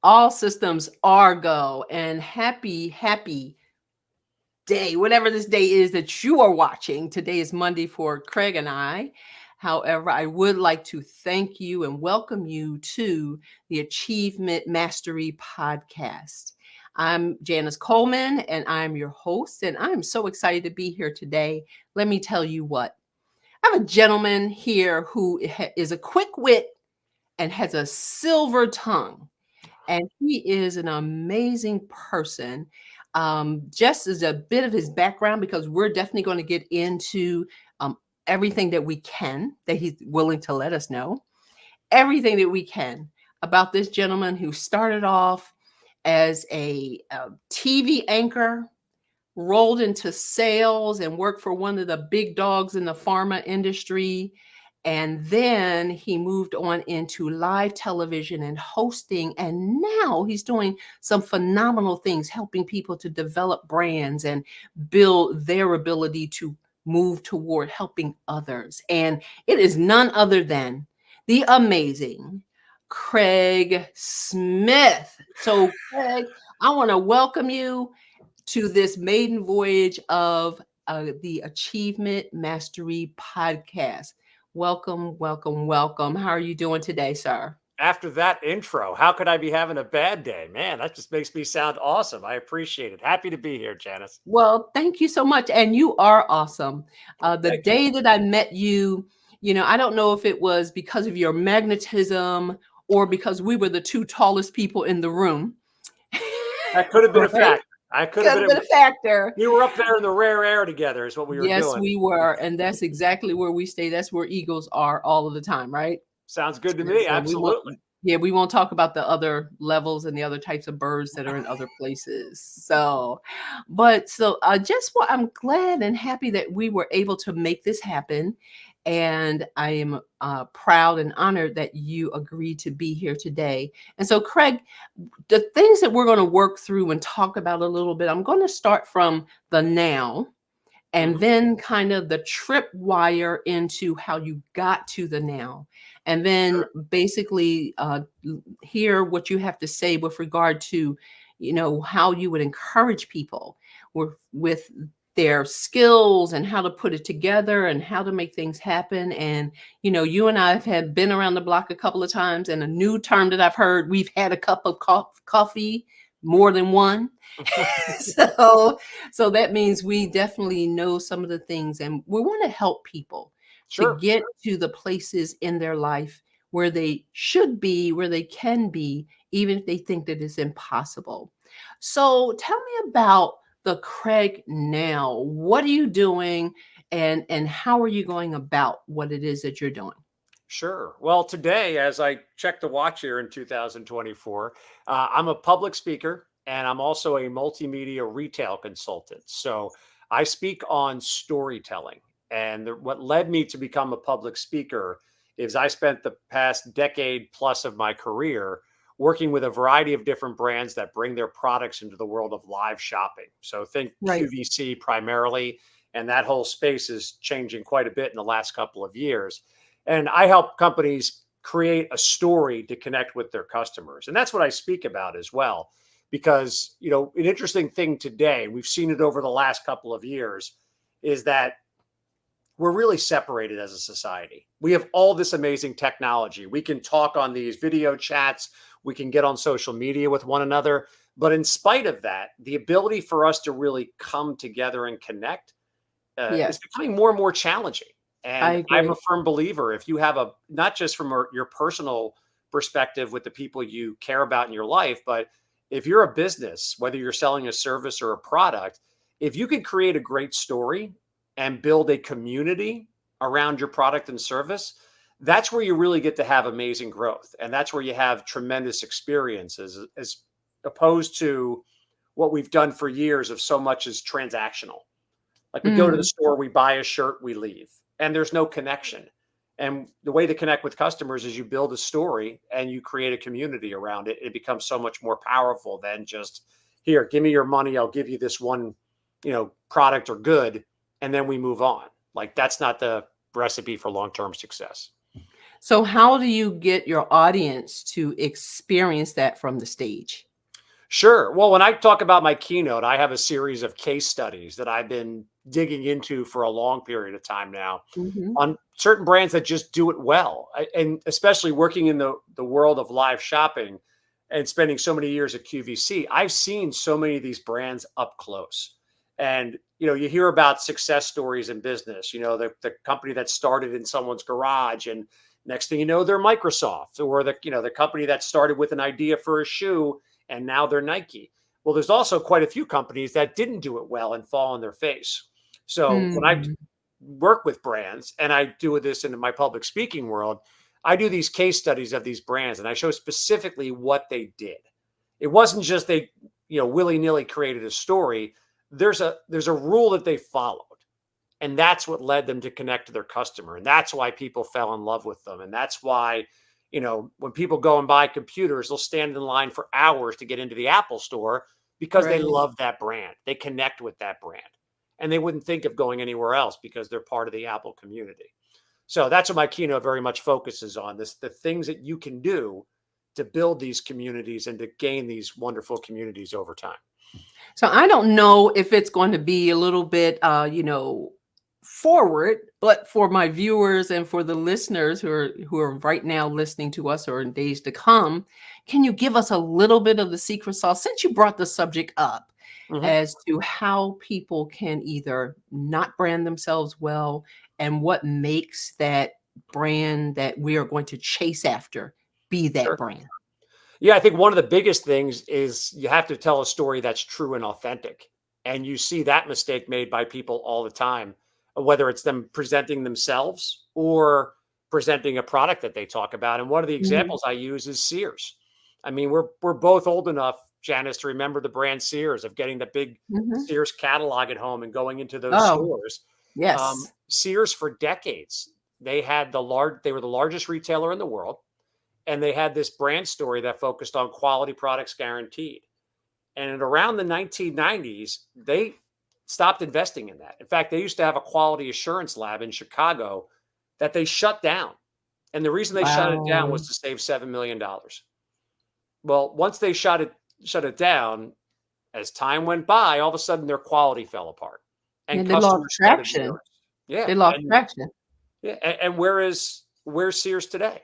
All systems are go, and happy day, whatever this day is that you are watching. Today is Monday for Craig and I. However, I would like to thank you and welcome you to the Achievement Mastery Podcast. I'm Janice Coleman, and I'm your host, and I'm so excited to be here today. Let me tell you what. I have a gentleman here who is a quick wit and has a silver tongue. And he is an amazing person. Just as a bit of his background, because we're definitely going to get into um, everything that we can, that he's willing to let us know, everything that we can about this gentleman who started off as a TV anchor, rolled into sales and worked for one of the big dogs in the pharma industry. And then he moved on into live television and hosting. And now he's doing some phenomenal things, helping people to develop brands and build their ability to move toward helping others. And it is none other than the amazing Craig Smith. So, Craig, I want to welcome you to this maiden voyage of the Achievement Mastery Podcast. Welcome, welcome, welcome. How are you doing today, sir? After that intro, how could I be having a bad day? Man, that just makes me sound awesome. I appreciate it. Happy to be here, Janice. Well, thank you so much. And you are awesome. The Thank you. day that I met you, I don't know if it was because of your magnetism or because we were the two tallest people in the room. That could have been a Right? fact. I could Could have have been. been a factor. We were up there in the rare air together, is what we were Yes, doing. we were. And that's exactly where we stay. That's where eagles are all of the time, right? Sounds good to me. So Absolutely. we won't talk about the other levels and the other types of birds that are in other places. I'm glad and happy that we were able to make this happen. And I am proud and honored that you agreed to be here today. And so, Craig, the things that we're going to work through and talk about a little bit, I'm going to start from the now and then kind of the tripwire into how you got to the now, and then Sure. basically hear what you have to say with regard to how you would encourage people with their skills and how to put it together and how to make things happen. And you and I have had been around the block a couple of times, and a new term that I've heard, we've had a cup of coffee, more than one. So that means we definitely know some of the things, and we want to help people to Sure. get to the places in their life where they should be, where they can be, even if they think that it's impossible. So tell me about the Craig now. What are you doing, and how are you going about what it is that you're doing? Sure. Well, today, as I check the watch here in 2024, I'm a public speaker and I'm also a multimedia retail consultant. So I speak on storytelling. And what led me to become a public speaker is I spent the past decade plus of my career working with a variety of different brands that bring their products into the world of live shopping. So think Right. QVC primarily. And that whole space is changing quite a bit in the last couple of years. And I help companies create a story to connect with their customers. And that's what I speak about as well. Because, an interesting thing today, we've seen it over the last couple of years, is that we're really separated as a society. We have all this amazing technology. We can talk on these video chats, we can get on social media with one another. But in spite of that, the ability for us to really come together and connect is Yes, becoming more and more challenging. I And I'm a agree. firm believer if you have not just from your personal perspective with the people you care about in your life, but if you're a business, whether you're selling a service or a product, if you could create a great story and build a community around your product and service, that's where you really get to have amazing growth. And that's where you have tremendous experiences as opposed to what we've done for years of so much as transactional. Like we go to the Mm. store, we buy a shirt, we leave, and there's no connection. And the way to connect with customers is you build a story and you create a community around it. It becomes so much more powerful than just here, give me your money. I'll give you this one, product or good. And then we move on. Like that's not the recipe for long-term success. So how do you get your audience to experience that from the stage? Sure. Well, when I talk about my keynote, I have a series of case studies that I've been digging into for a long period of time now Mhm. on certain brands that just do it well. And especially working in the world of live shopping and spending so many years at QVC, I've seen so many of these brands up close. And you hear about success stories in business, the company that started in someone's garage, and next thing you know, they're Microsoft, or the company that started with an idea for a shoe and now they're Nike. Well, there's also quite a few companies that didn't do it well and fall on their face. So when I Mm. work with brands, and I do this in my public speaking world, I do these case studies of these brands and I show specifically what they did. It wasn't just they, willy-nilly created a story. There's a rule that they followed. And that's what led them to connect to their customer. And that's why people fell in love with them. And that's why, when people go and buy computers, they'll stand in line for hours to get into the Apple store because they Right. love that brand. They connect with that brand. And they wouldn't think of going anywhere else because they're part of the Apple community. So that's what my keynote very much focuses on, the things that you can do to build these communities and to gain these wonderful communities over time. So I don't know if it's going to be a little bit, forward, but for my viewers and for the listeners who are right now listening to us or in days to come, can you give us a little bit of the secret sauce since you brought the subject up Mhm. as to how people can either not brand themselves well and what makes that brand that we are going to chase after be that Sure. brand? Yeah, I think one of the biggest things is you have to tell a story that's true and authentic. And you see that mistake made by people all the time, whether it's them presenting themselves or presenting a product that they talk about. And one of the Mhm. examples I use is Sears. I mean, we're both old enough, Janice, to remember the brand Sears, of getting the big Mhm. Sears catalog at home and going into those Oh, stores. yes. Sears for decades, they were the largest retailer in the world, and they had this brand story that focused on quality products guaranteed. And around the 1990s, they stopped investing in that. In fact, they used to have a quality assurance lab in Chicago that they shut down. And the reason they shut it down Wow. was to save $7 million. Well, once they shut it down, as time went by, all of a sudden their quality fell apart and Yeah, they lost customers started traction. noticing. Yeah. They lost And traction. yeah, and where's Sears today?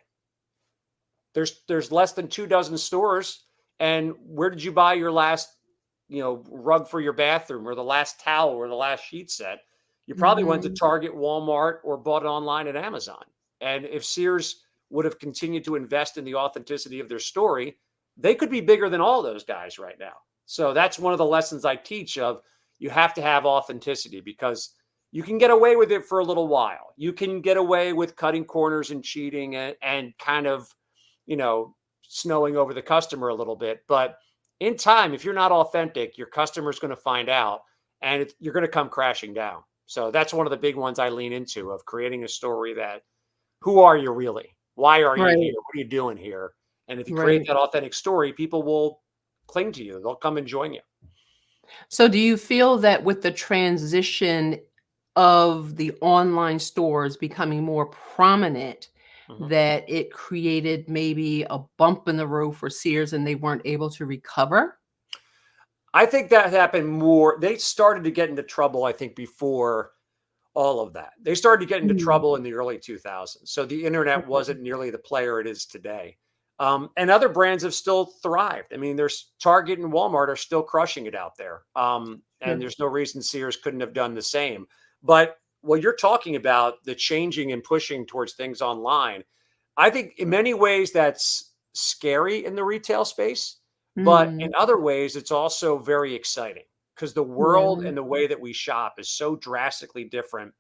There's less than 2 dozen stores. And where did you buy your last, rug for your bathroom, or the last towel, or the last sheet set? You probably went to Mhm. Target, Walmart, or bought it online at Amazon. And if Sears would have continued to invest in the authenticity of their story, they could be bigger than all those guys right now. So that's one of the lessons I teach of, you have to have authenticity, because you can get away with it for a little while. You can get away with cutting corners and cheating, and kind of, you know, snowing over the customer a little bit. But in time, if you're not authentic, your customer's going to find out, and you're going to come crashing down. So that's one of the big ones I lean into, of creating a story that, who are you really? Why are you here? Right, What are you doing here? And if you create right. that authentic story, people will cling to you. They'll come and join you. So do you feel that with the transition of the online stores becoming more prominent, Mhm. that it created maybe a bump in the road for Sears and they weren't able to recover? I think that happened more. They started to get into trouble, I think, before all of that. They started to get into Mm, trouble in the early 2000s. So the internet okay. wasn't nearly the player it is today. And other brands have still thrived. I mean, there's Target and Walmart are still crushing it out there. And Sure. there's no reason Sears couldn't have done the same. But what you're talking about, the changing and pushing towards things online, I think in many ways that's scary in the retail space. But in Mm, other ways, it's also very exciting, because the world yeah, and the way that we shop is so drastically different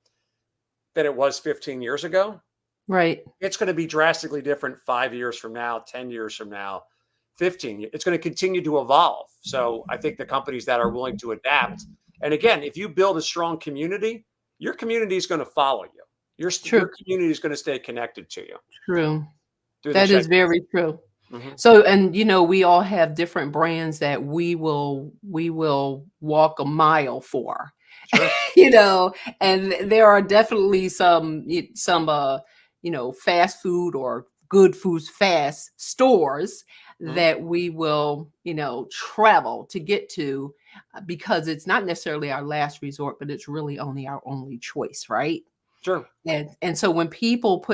than it was 15 years ago. right. It's going to be drastically different 5 years from now, 10 years from now, 15. It's going to continue to evolve. So I think the companies that are willing to adapt, and again, if you build a strong community, your community is going to follow you. Your True, community is going to stay connected to you true. through the That check. is very true. Mhm. So, and we all have different brands that we will walk a mile for. Sure. you know, and there are definitely some fast food or good foods fast stores Mhm. that we will, travel to get to, because it's not necessarily our last resort, but it's really only our only choice, right? Sure. And so when people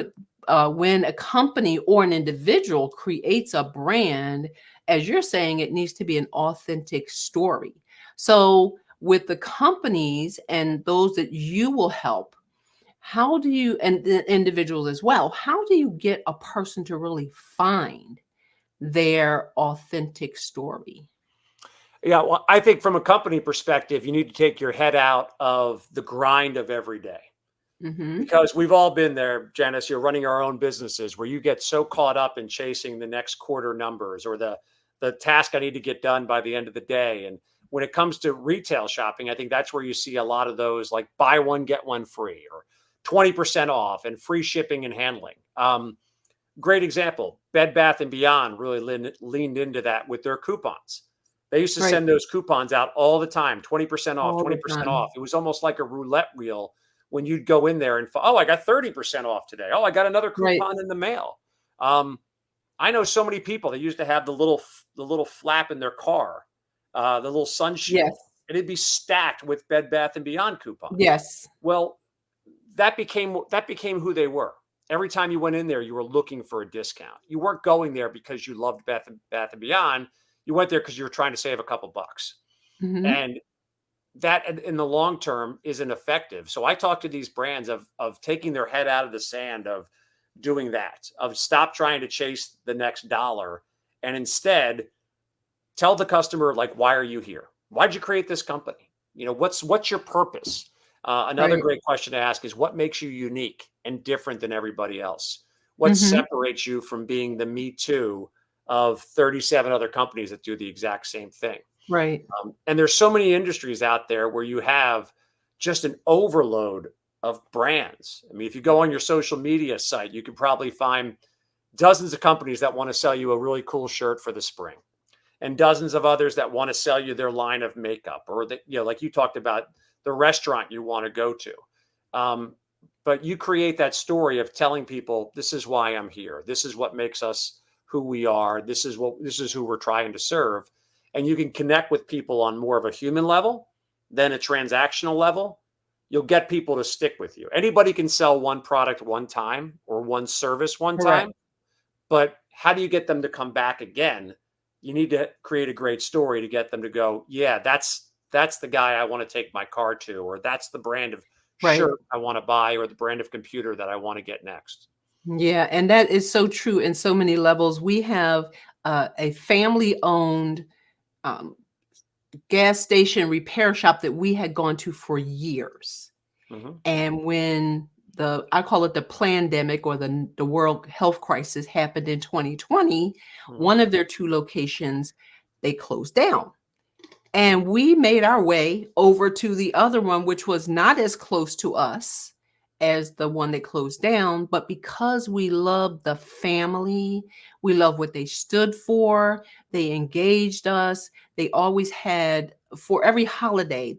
when a company or an individual creates a brand, as you're saying, it needs to be an authentic story. So with the companies and those that you will help, how do you, and the individuals as well, how do you get a person to really find their authentic story? Yeah, well, I think from a company perspective, you need to take your head out of the grind of every day. Mm-hmm. Because we've all been there, Janice. You're running our own businesses where you get so caught up in chasing the next quarter numbers or the task I need to get done by the end of the day. And when it comes to retail shopping, I think that's where you see a lot of those like buy one get one free or 20% off and free shipping and handling. Great example. Bed Bath and Beyond really leaned into that with their coupons. They used to Right. send those coupons out all the time, 20% off, All the 20% off. time. It was almost like a roulette wheel when you'd go in there and, oh, I got 30% off today. Oh, I got another Right. coupon in the mail. Um, I know so many people that used to have the little flap in their car, the little sun Yes. shield, and it'd be stacked with Bed Bath and Beyond coupons. Yes. Well, that became who they were. Every time you went in there, you were looking for a discount. You weren't going there because you loved Bath and Beyond. You went there because you were trying to save a couple bucks. Mm-hmm. And that in the long term isn't effective. So I talk to these brands of taking their head out of the sand, of doing that, of stop trying to chase the next dollar and instead tell the customer, like, why are you here? Why'd you create this company? What's your purpose? Another Right. great question to ask is what makes you unique and different than everybody else? What Mm-hmm. separates you from being the me too of 37 other companies that do the exact same thing? Right. And there's so many industries out there where you have just an overload of brands. I mean, if you go on your social media site, you can probably find dozens of companies that want to sell you a really cool shirt for the spring and dozens of others that want to sell you their line of makeup or that, like you talked about, the restaurant you want to go to. Um, but you create that story of telling people, this is why I'm here. This is what makes us who we are. This is who we're trying to serve. And you can connect with people on more of a human level than a transactional level. You'll get people to stick with you. Anybody can sell one product one time or one service one Correct. time, but how do you get them to come back again? You need to create a great story to get them to go, yeah, that's the guy I want to take my car to, or that's the brand of Right. shirt I want to buy, or the brand of computer that I want to get next. Yeah, and that is so true in so many levels. We have a family-owned um, gas station repair shop that we had gone to for years. Hmm. And when I call it the plandemic, or the world health crisis, happened in 2020, Hmm. one of their two locations, they closed down. And we made our way over to the other one, which was not as close to us as the one that closed down. But because we love the family, we love what they stood for, they engaged us. They always had, for every holiday,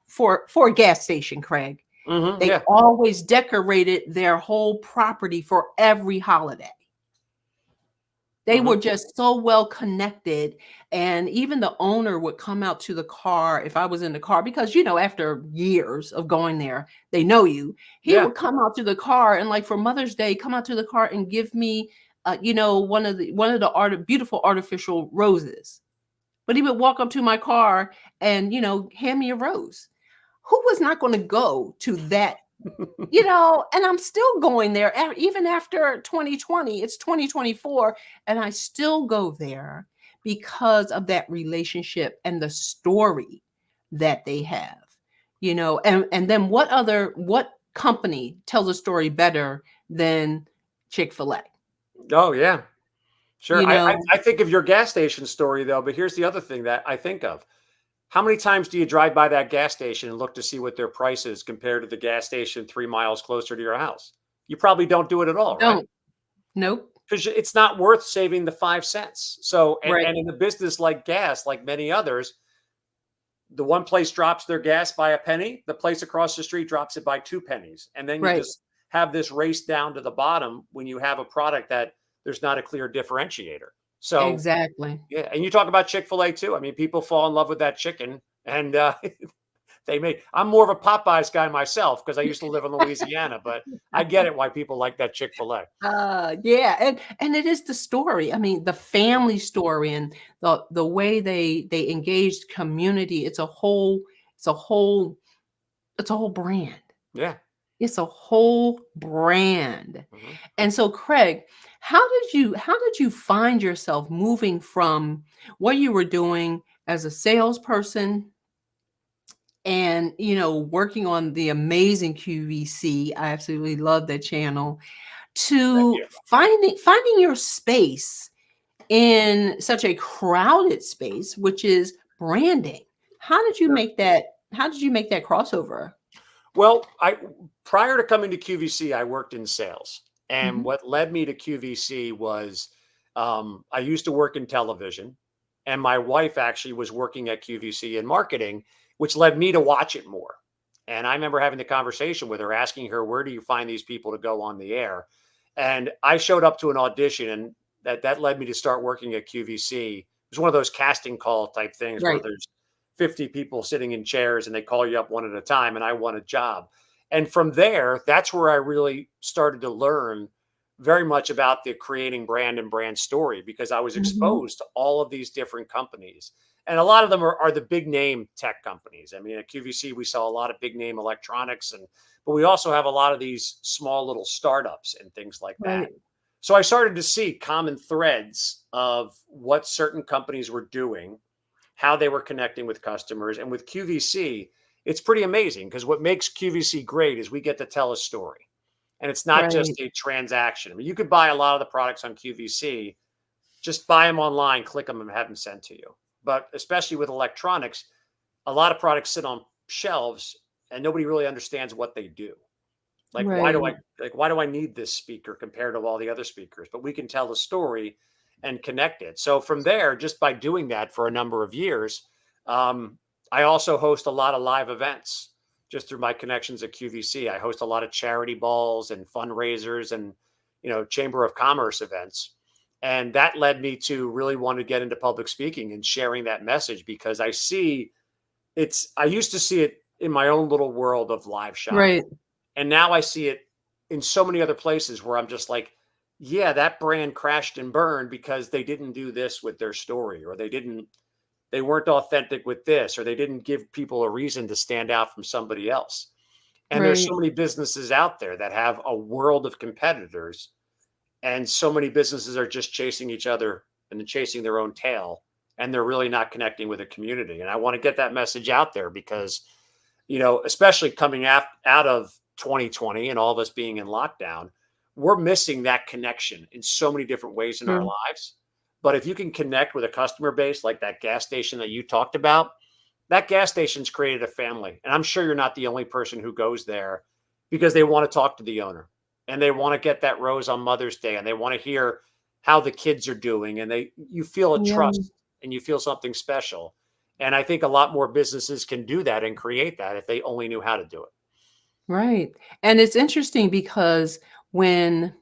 for a gas station, Craig, Hmm. they Yeah. always decorated their whole property for every holiday. They were Hmm. just so well connected, and even the owner would come out to the car if I was in the car, because, after years of going there, they know you. He Yeah. would come out to the car and, like, for Mother's Day, come out to the car and give me, one of the beautiful artificial roses. But he would walk up to my car and, hand me a rose. Who was not gonna go to that? And I'm still going there even after 2020. It's 2024, and I still go there because of that relationship and the story that they have. And then what company tells a story better than Chick-fil-A? Oh yeah. Sure. You I, I know, I think of your gas station story though, but here's the other thing that I think of. How many times do you drive by that gas station and look to see what their price is compared to the gas station 3 miles closer to your house? You probably don't do it at all, right? don't. Nope. Because it's not worth saving the 5 cents. So, and, Right. and in a business like gas, like many others, the one place drops their gas by a penny, the place across the street drops it by 2 pennies. And then you Right. just have this race down to the bottom when you have a product that there's not a clear differentiator. So Exactly. yeah, and you talk about Chick-fil-A too. I mean, people fall in love with that chicken, and they may. I'm more of a Popeyes guy myself because I used to live in Louisiana, but I get it why people like that Chick-fil-A. Yeah, and it is the story. I mean, the family story and the way they engaged community. It's a whole it's a whole brand. Yeah. It's a whole brand. Mhm. And so, Craig, how did you find yourself moving from what you were doing as a salesperson and working on the amazing QVC? I absolutely love that channel, Thank to you. finding your space in such a crowded space, which is branding. How did you make that crossover? Well, I prior to coming to QVC, I worked in sales, and Mhm. what led me to QVC was I used to work in television, and my wife actually was working at QVC in marketing, which led me to watch it more. And I remember having the conversation with her, asking her, "Where do you find these people to go on the air?" And I showed up to an audition, and that led me to start working at QVC. It was one of those casting call type things where Right. there's 50 people sitting in chairs and they call you up one at a time, and I won a job. And from there, that's where I really started to learn very much about the creating brand and brand story, because I was Mhm. exposed to all of these different companies. And a lot of them are the big name tech companies. I mean, at QVC, we saw a lot of big name electronics, but we also have a lot of these small little startups and things like that. Right. So I started to see common threads of what certain companies were doing, how they were connecting with customers. And with QVC, it's pretty amazing because what makes QVC great is we get to tell a story. And it's not Right. just a transaction. I mean, you could buy a lot of the products on QVC, just buy them online, click them, and have them sent to you. But especially with electronics, a lot of products sit on shelves and nobody really understands what they do. Like, Right. why do I need this speaker compared to all the other speakers? But we can tell the story and connect it. So from there, just by doing that for a number of years, um, I also host a lot of live events just through my connections at QVC. I host a lot of charity balls and fundraisers and Chamber of Commerce events. And that led me to really want to get into public speaking and sharing that message, because I used to see it in my own little world of live shopping. Right. And now I see it in so many other places where I'm just like, yeah, that brand crashed and burned because they didn't do this with their story, or they weren't authentic with this, or they didn't give people a reason to stand out from somebody else. And there's Right. so many businesses out there that have a world of competitors, and so many businesses are just chasing each other and chasing their own tail, and they're really not connecting with a community. And I want to get that message out there because especially coming out of 2020 and all of us being in lockdown, we're missing that connection in so many different ways in our True. lives. But if you can connect with a customer base like that gas station that you talked about, that gas station's created a family. And I'm sure you're not the only person who goes there because they want to talk to the owner and they want to get that rose on Mother's Day and they want to hear how the kids are doing, and you feel a Yeah. trust and you feel something special. And I think a lot more businesses can do that and create that if they only knew how to do it. Right. And it's interesting because when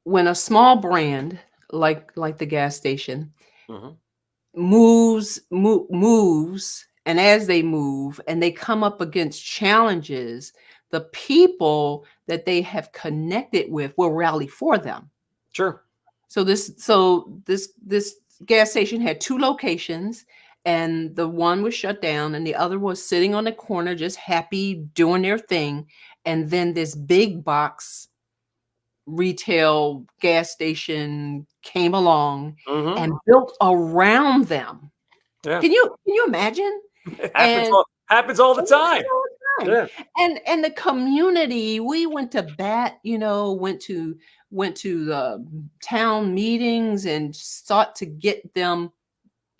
when a small brand like the gas station Mhm. moves, and as they move and they come up against challenges, the people that they have connected with will rally for them. Sure. So this gas station had two locations, and the one was shut down and the other was sitting on the corner just happy doing their thing. And then this big box retail gas station came along Mhm. and built around them. Yeah. Can you imagine? It And happens all the it happens time. all the time. Yeah. And the community, we went to bat, went to the town meetings and sought to get them,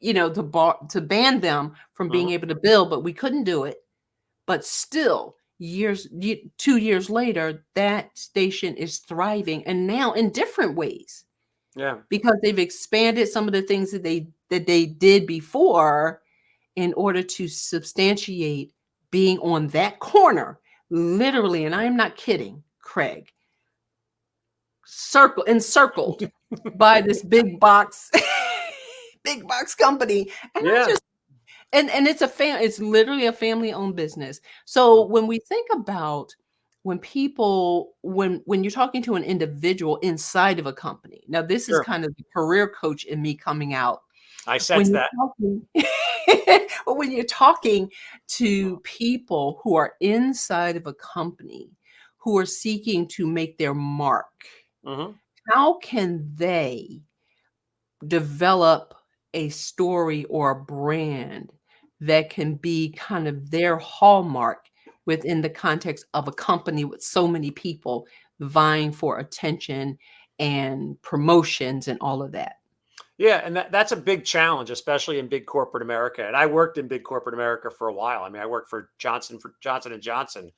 to ban them from being Mhm. able to build, but we couldn't do it. But still, 2 years later, that station is thriving, and now in different ways, Yeah. because they've expanded some of the things that they did before in order to substantiate being on that corner, literally, and I am not kidding, Craig, encircled by this big box, big box company. And I Yeah, just, and it's literally a family owned business. So when we think about when you're talking to an individual inside of a company, now this is sure. kind of the career coach in me coming out. I When sense you're that. talking, but when you're talking to people who are inside of a company who are seeking to make their mark, Hmm. how can they develop a story or a brand that can be kind of their hallmark within the context of a company with so many people vying for attention and promotions and all of that? Yeah, and that's a big challenge, especially in big corporate America. And I worked in big corporate America for a while. I mean, I worked for Johnson and Johnson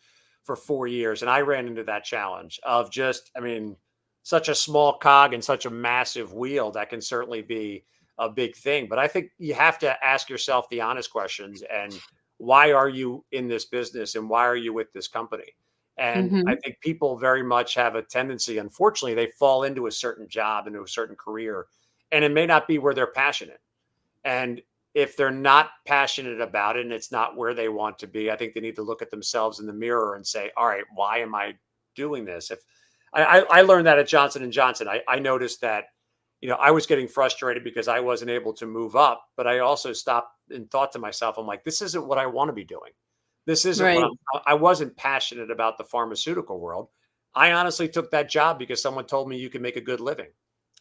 for 4 years, and I ran into that challenge of just, I mean, such a small cog and such a massive wheel that can certainly be a big thing. But I think you have to ask yourself the honest questions and why are you in this business and why are you with this company? And I Mhm. think people very much have a tendency, unfortunately, they fall into a certain job, into a certain career, and it may not be where they're passionate. And if they're not passionate about it and it's not where they want to be, I think they need to look at themselves in the mirror and say, all right, why am I doing this? If I learned that at Johnson and Johnson, I noticed that, I was getting frustrated because I wasn't able to move up, but I also stopped and thought to myself, I'm like, this isn't what I want to be doing. This isn't what Right. I wasn't passionate about the pharmaceutical world. I honestly took that job because someone told me you can make a good living.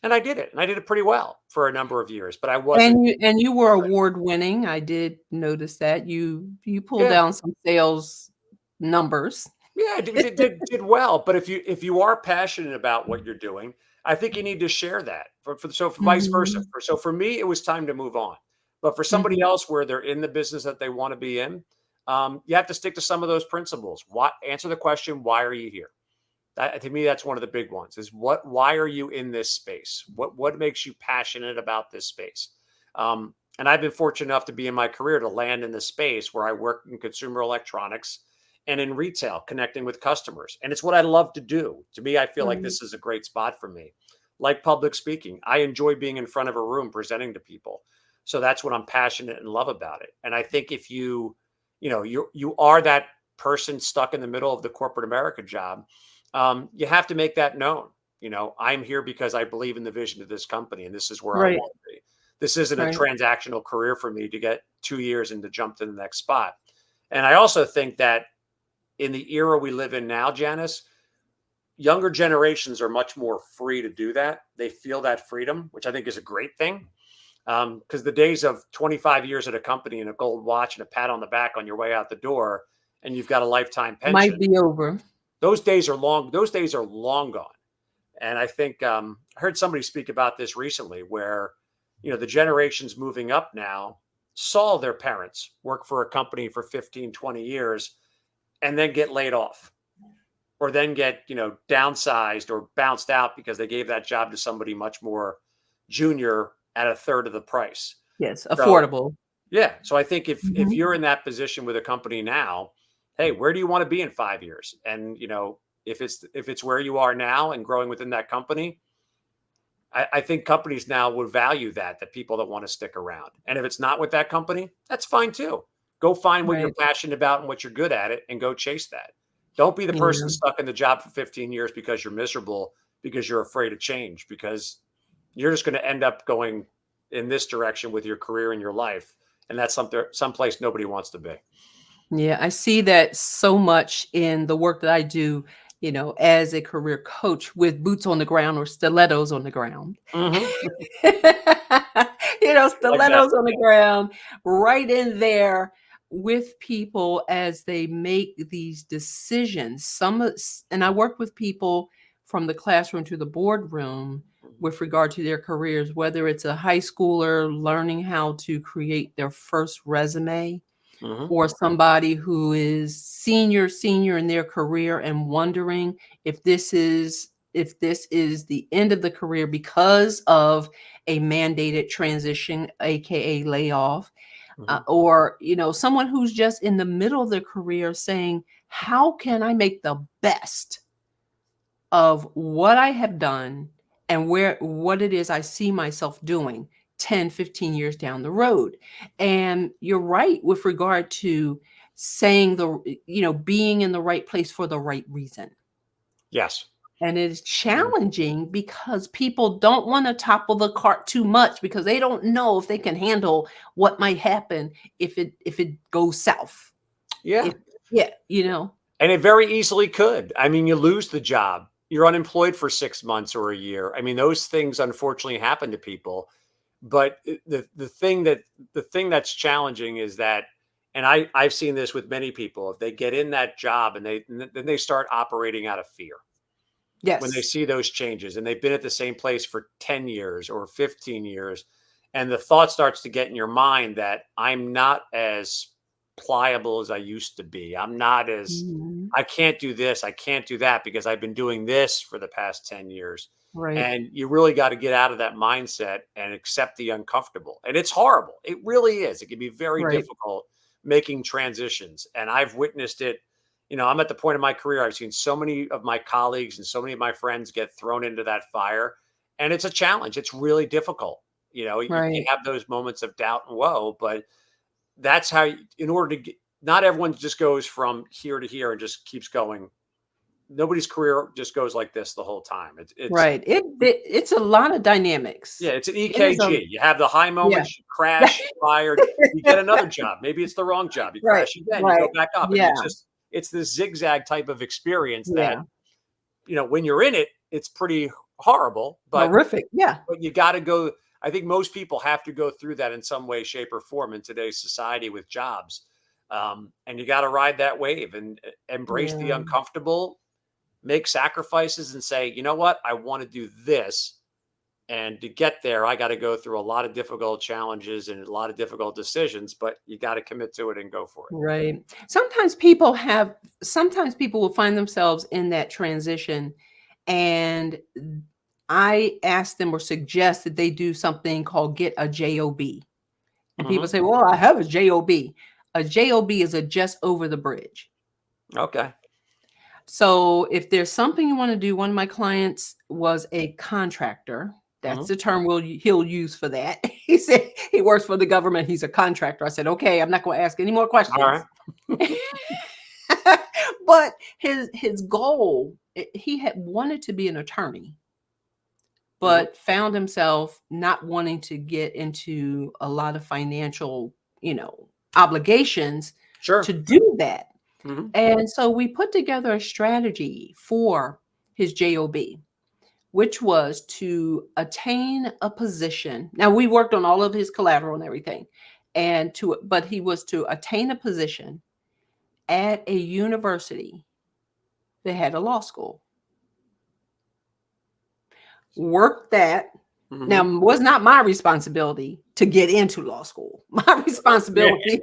And I did it, and I did it pretty well for a number of years, but I wasn't. And you were award winning. I did notice that you pulled Yeah. down some sales numbers. Yeah, I did well, but if you are passionate about what you're doing, I think you need to share that. For vice versa. Mhm. For me, it was time to move on. But for somebody Mhm. else where they're in the business that they want to be in, you have to stick to some of those principles. Why Answer the question, why are you here? To me, that's one of the big ones is why are you in this space? What makes you passionate about this space? And I've been fortunate enough to be in my career to land in this space where I work in consumer electronics and in retail, connecting with customers. And it's what I love to do. To me, I feel like Right. this is a great spot for me. Like public speaking, I enjoy being in front of a room presenting to people. So that's what I'm passionate and love about it. And I think if you are that person stuck in the middle of the corporate America job, you have to make that known. I'm here because I believe in the vision of this company, and this is where I Right. want to be. This isn't a Right. transactional career for me to get 2 years and to jump to the next spot. And I also think that in the era we live in now, Janice, younger generations are much more free to do that. They feel that freedom, which I think is a great thing. Because the days of 25 years at a company and a gold watch and a pat on the back on your way out the door, and you've got a lifetime Might pension, be over. those days are long. Those days are long gone. And I think I heard somebody speak about this recently, where the generations moving up now saw their parents work for a company for 15, 20 years and then get laid off or then get downsized or bounced out because they gave that job to somebody much more junior at a third of the price. Yes, So affordable. yeah, so I think if Mhm. you're in that position with a company now, hey, where do you want to be in 5 years? And if it's where you are now and growing within that company, I think companies now would value that people that want to stick around. And if it's not with that company, that's fine too. Go find what you're Right. passionate about and what you're good at it and go chase that. Don't be the person Yeah. stuck in the job for 15 years because you're miserable, because you're afraid of change, because you're just going to end up going in this direction with your career and your life. And that's someplace nobody wants to be. Yeah, I see that so much in the work that I do, as a career coach with boots on the ground or stilettos on the ground. Hmm. Like that. Stilettos on the ground, right in there with people as they make these decisions. And I work with people from the classroom to the boardroom with regard to their careers, whether it's a high schooler learning how to create their first resume, Hmm. or somebody who is senior in their career and wondering if this is the end of the career because of a mandated transition, aka layoff, Hmm. or someone who's just in the middle of their career saying, how can I make the best of what I have done and what it is I see myself doing 10, 15 years down the road. And you're right with regard to saying being in the right place for the right reason. Yes. And it is challenging because people don't want to topple the cart too much because they don't know if they can handle what might happen if it goes south. Yeah. And it very easily could. I mean, you lose the job. You're unemployed for 6 months or a year. I mean, those things unfortunately happen to people. But the thing that's challenging is that, and I've seen this with many people, if they get in that job and then they start operating out of fear when they Yes. see those changes, and they've been at the same place for 10 years or 15 years, and the thought starts to get in your mind that I'm not as pliable as I used to be. I'm not as, Mhm. I can't do this, I can't do that because I've been doing this for the past 10 years. Right. And you really got to get out of that mindset and accept the uncomfortable. And it's horrible. It really is. It can be very Right. difficult making transitions. And I've witnessed it. I'm at the point in my career, I've seen so many of my colleagues and so many of my friends get thrown into that fire. And it's a challenge. It's really difficult. You Right. have those moments of doubt and woe, but that's how, in order to get, not everyone just goes from here to here and just keeps going. Nobody's career just goes like this the whole time. It's Right. It's a lot of dynamics. Yeah, it's an It is a EKG. You have the high yeah. moments, you crash, fired, you get another job. Maybe it's the wrong job. You Right. crash again, you go Right. back up. I mean, Yeah. it's this zigzag type of experience that, Yeah. when you're in it, it's pretty horrible, but Horrific. Yeah. you got to go. I think most people have to go through that in some way, shape, or form in today's society with jobs. And you got to ride that wave and embrace the Yeah. uncomfortable, make sacrifices and say, you know what, I want to do this. And to get there, I got to go through a lot of difficult challenges and a lot of difficult decisions, but you got to commit to it and go for it. Right. Sometimes people will find themselves in that transition, and I ask them or suggest that they do something called get a job. And people Hmm. say, well, I have a job. A job is a just over the bridge. Okay. So if there's something you want to do, one of my clients was a contractor. That's Hmm. the term he'll use for that. He said he works for the government. He's a contractor. I said, okay, I'm not going to ask any more All right. questions. But his goal, he had wanted to be an attorney, Hmm. but found himself not wanting to get into a lot of financial, obligations Sure. to do that. Hmm. And so we put together a strategy for his job, which was to attain a position. Now we worked on all of his collateral and everything, but he was to attain a position at a university that had a law school. Worked that. Now, Hmm. was not my responsibility to get into law school. My Yeah. responsibility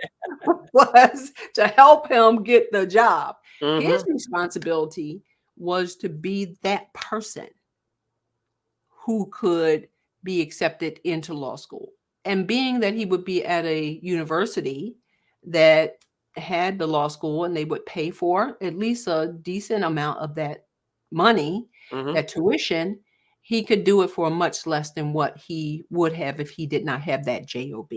was to help him get the job. His Hmm. responsibility was to be that person who could be accepted into law school. And being that he would be at a university that had the law school and they would pay for at least a decent amount of that money, Hmm. that tuition, he could do it for much less than what he would have if he did not have that job.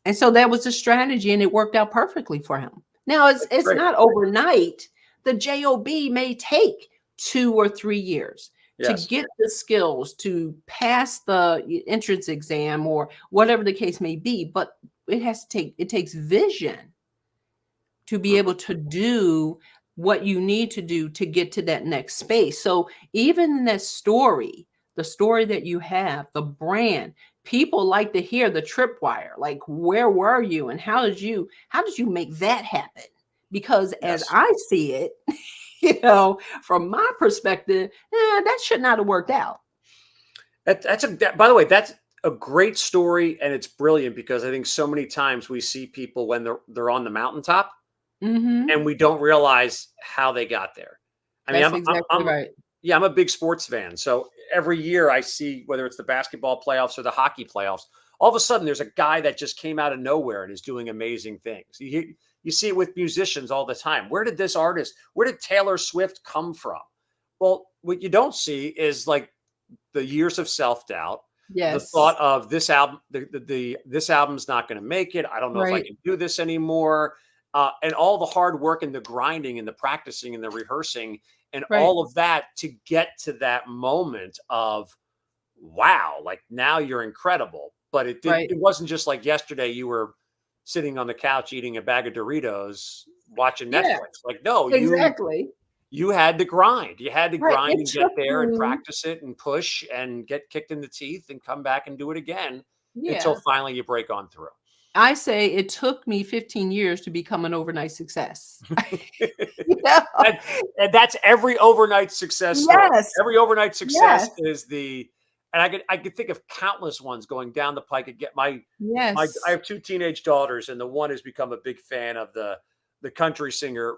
And so that was the strategy, and it worked out perfectly for him. Now it's Great. not overnight. The job may take 2 or 3 years to Yes. get the skills to pass the entrance exam or whatever the case may be, but it takes vision to be Hmm. able to do what you need to do to get to that next space. So even in that story, the story that you have, the brand, people like to hear the tripwire, like where were you and how did you make that happen? Because as Yes. I see it, from my perspective, that should not have worked out. By the way, that's a great story, and it's brilliant because I think so many times we see people when they're on the mountaintop Mhm. and we don't realize how they got there. I mean, That's exactly right. yeah, I'm a big sports fan. So every year I see whether it's the basketball playoffs or the hockey playoffs, all of a sudden there's a guy that just came out of nowhere and is doing amazing things. You see it with musicians all the time. Where did Taylor Swift come from? Well, what you don't see is like the years of self-doubt, the thought Yes. of this album, this album's not going to make it. I don't know if I Right. can do this anymore. And all the hard work and the grinding and the practicing and the rehearsing and Right. all of that to get to that moment of wow, like now you're incredible. But Right. it wasn't just like yesterday you were sitting on the couch eating a bag of Doritos watching Yeah, Netflix. Like, no, exactly. you had to grind. You had to Right. grind It and get took there and me, practice it and push and get kicked in the teeth and come back and do it again until yeah. finally you break on through. I say it took me 15 years to become an overnight success. You know? that, and that's every overnight success story. Yes. Every overnight success Yes. is and I could think of countless ones going down the pike. Get I Yes. have two teenage daughters, and the one has become a big fan of the country singer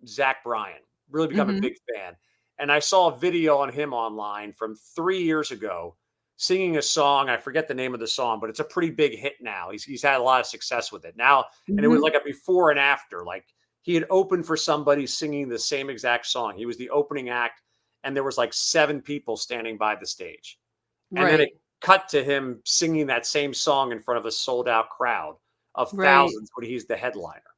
Zach Bryan. Really become a Mhm. big fan. And I saw a video on him online from 3 years ago, singing a song. I forget the name of the song, but it's a pretty big hit now. He's had a lot of success with it now, and it was Mhm. like a before and after. Like he had opened for somebody singing the same exact song. He was the opening act, and there was like 7 people standing by the stage. And then it Right. cut to him singing that same song in front of a sold out crowd of Right. thousands when he's the headliner.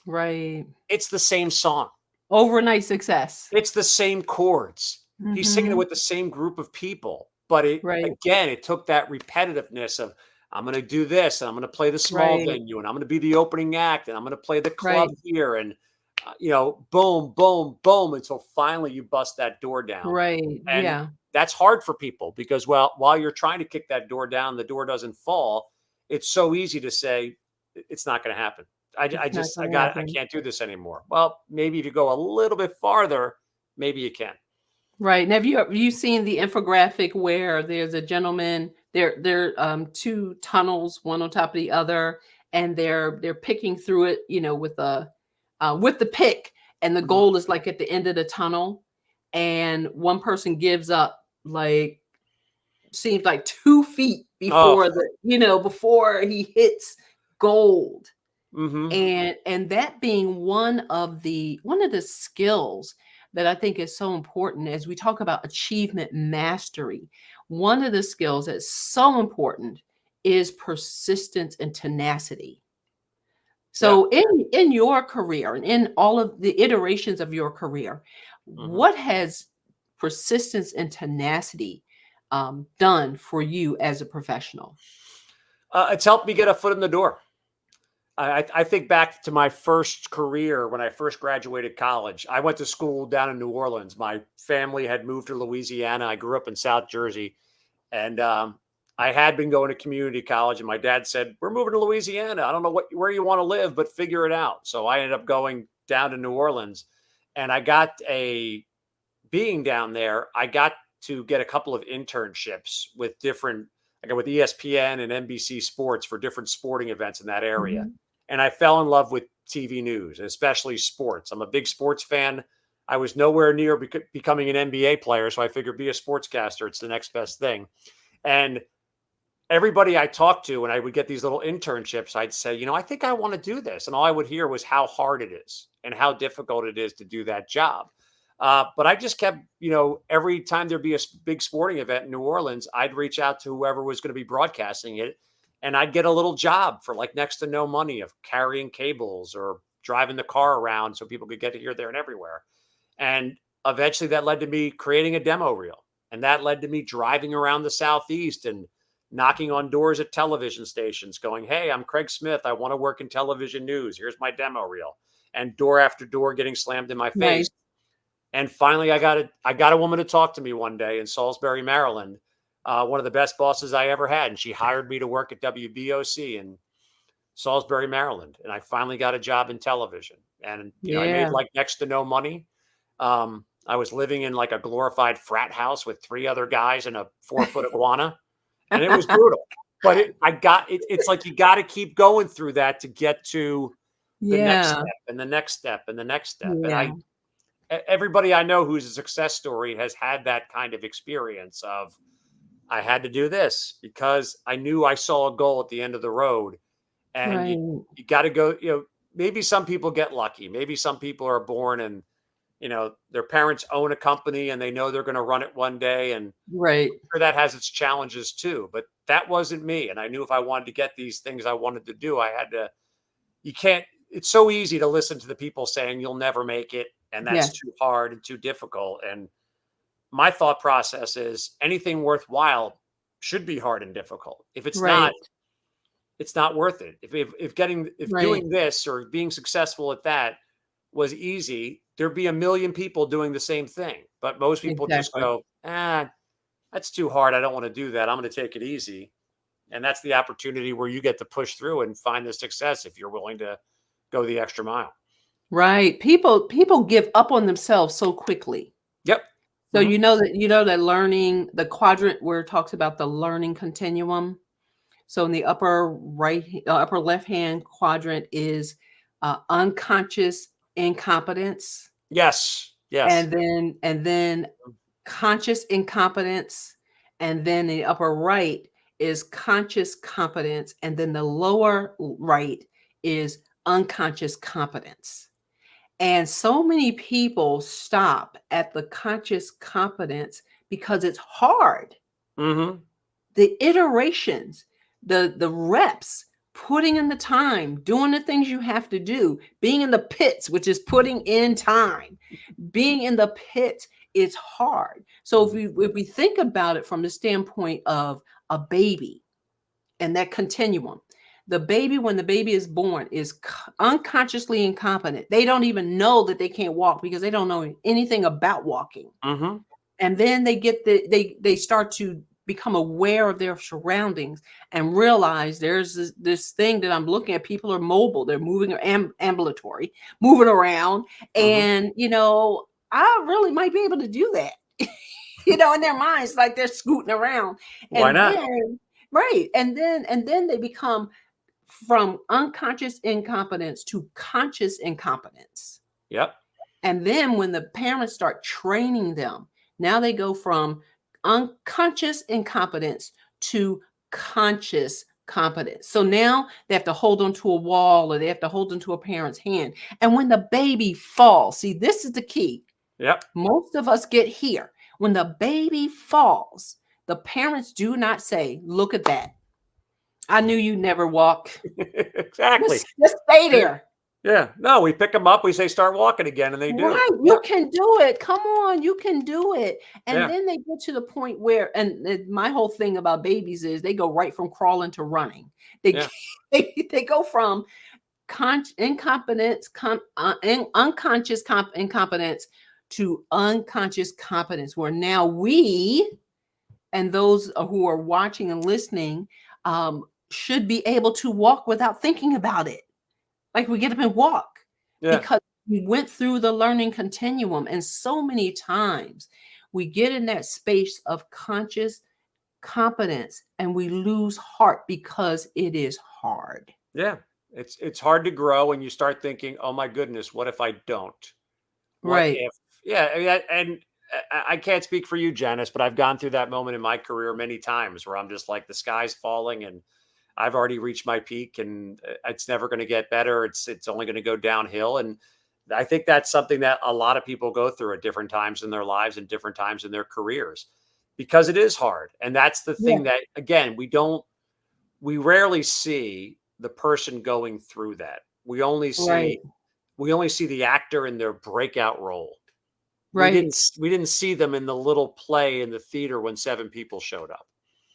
Right. It's the same song. Overnight success. It's the same chords. He's singing it Mhm. with the same group of people. But Right. it took that repetitiveness of I'm going to do this and I'm going to play the small Right. venue and I'm going to be the opening act and I'm going to play the club Right. here and boom, boom, boom until finally you bust that door down. Right. And Yeah. that's hard for people because while you're trying to kick that door down, the door doesn't fall. It's so easy to say it's not going to happen. It's not gonna I happen. can't do this anymore. Well, maybe if you go a little bit farther, maybe you can. Right. And have you seen the infographic where there's a gentleman, two tunnels, one on top of the other, and they're picking through it, with the pick, and the Mhm. goal is like at the end of the tunnel, and one person gives up like seems like 2 feet Oh, before he hits gold. mhm. And that being one of the skills that I think is so important as we talk about achievement mastery. One of the skills that's so important is persistence and tenacity. Yeah. So in your career and in all of the iterations of your career, Mhm. what has persistence and tenacity done for you as a professional? It's helped me get a foot in the door. I think back to my first career when I first graduated college. I went to school down in New Orleans. My family had moved to Louisiana. I grew up in South Jersey, and I had been going to community college. And my dad said, "We're moving to Louisiana. I don't know where you want to live, but figure it out." So I ended up going down to New Orleans, and being down there, I got to get a couple of internships with with ESPN and NBC Sports for different sporting events in that area. Mhm. And I fell in love with TV news, especially sports. I'm a big sports fan. I was nowhere near becoming an NBA player, so I figured be a sportscaster. It's the next best thing. And everybody I talked to, when I would get these little internships, I'd say, I think I want to do this. And all I would hear was how hard it is and how difficult it is to do that job. But I just kept, every time there'd be a big sporting event in New Orleans, I'd reach out to whoever was going to be broadcasting it. And I'd get a little job for like next to no money of carrying cables or driving the car around so people could get here, there, and everywhere. And eventually that led to me creating a demo reel. And that led to me driving around the Southeast and knocking on doors at television stations going, "Hey, I'm Craig Smith. I want to work in television news. Here's my demo reel." And door after door getting slammed in my face. Nice. And finally, I got a woman to talk to me one day in Salisbury, Maryland, one of the best bosses I ever had. And she hired me to work at WBOC in Salisbury, Maryland. And I finally got a job in television. And, I made Yeah. like next to no money. I was living in like a glorified frat house with 3 other guys and a 4-foot iguana, and it was brutal. But it's like you got to keep going through that to get to the next Yeah. step and the next step and the next step. And Yeah. everybody I know who's a success story has had that kind of experience of I had to do this because I knew I saw a goal at the end of the road. And you Right. got to go, maybe some people get lucky. Maybe some people are born and their parents own a company and they know they're going to run it one day. And Right. sure, that has its challenges too, but that wasn't me. And I knew if I wanted to get these things I wanted to do, I had to, you can't, it's so easy to listen to the people saying you'll never make it. And that's Yes. too hard and too difficult. And my thought process is anything worthwhile should be hard and difficult. If it's Right. not, it's not worth it. If Right. doing this or being successful at that was easy, there'd be a million people doing the same thing. But most people just Exactly. go, that's too hard. I don't want to do that. I'm going to take it easy. And that's the opportunity where you get to push through and find the success if you're willing to go the extra mile. Right. People give up on themselves so quickly. Yep. So Mhm. that learning, the quadrant where it talks about the learning continuum. So in the upper left hand quadrant is unconscious incompetence, Yes. Yes. and then conscious incompetence, and then the upper right is conscious competence, and then the lower right is unconscious competence. And so many people stop at the conscious competence because it's hard. Hmm. The iterations, the reps, putting in the time, doing the things you have to do, being in the pits, which is putting in time, being in the pit is hard. So if we think about it from the standpoint of a baby and that continuum, the baby, when the baby is born, is unconsciously incompetent. They don't even know that they can't walk because they don't know anything about walking. Hmm. And then they start to become aware of their surroundings and realize there's this thing that I'm looking at. People are mobile, they're moving, ambulatory, moving around, Hmm. and I really might be able to do that. In their minds, like they're scooting around. Why And not? then right, and then they become from unconscious incompetence to conscious incompetence. Yep. And then when the parents start training them, now they go from unconscious incompetence to conscious competence. So now they have to hold onto a wall, or they have to hold onto a parent's hand. And when the baby falls, see, this is the key. Yep. Most of us get here. When the baby falls, the parents do not say, "Look at that. I knew you never walk. Exactly. Just stay there." Yeah. No, we pick them up. We say, start walking again. And they do. Right, you Yep. can do it. Come on, you can do it. And Yeah. then they get to the point where, and my whole thing about babies is they go right from crawling to running. They Yeah. they go from incompetence, unconscious incompetence to unconscious competence, where now we and those who are watching and listening should be able to walk without thinking about it. Like we get up and walk Yeah. because we went through the learning continuum. And so many times we get in that space of conscious competence and we lose heart because it is hard. Yeah. It's hard to grow and you start thinking, oh my goodness, what if I don't? What Right. if? Yeah. And I can't speak for you, Janice, but I've gone through that moment in my career many times where I'm just like the sky's falling and I've already reached my peak and it's never going to get better. It's only going to go downhill. And I think that's something that a lot of people go through at different times in their lives and different times in their careers because it is hard. And that's the Yeah. thing that, again, we rarely see the person going through that. Right. We only see the actor in their breakout role. Right. We didn't see them in the little play in the theater when 7 people showed up.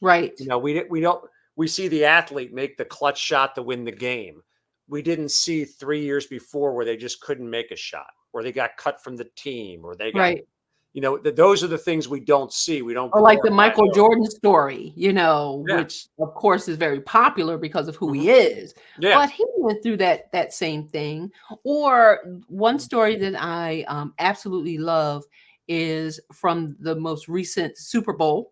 Right. We don't we see the athlete make the clutch shot to win the game. We didn't see 3 years before where they just couldn't make a shot, or they got cut from the team, or they got, Right. those are the things we don't see. We don't Or like glorify the Michael those. Jordan story, Yeah. which of course is very popular because of who Mhm. he is. Yeah. But he went through that same thing. Or one story that I absolutely love is from the most recent Super Bowl,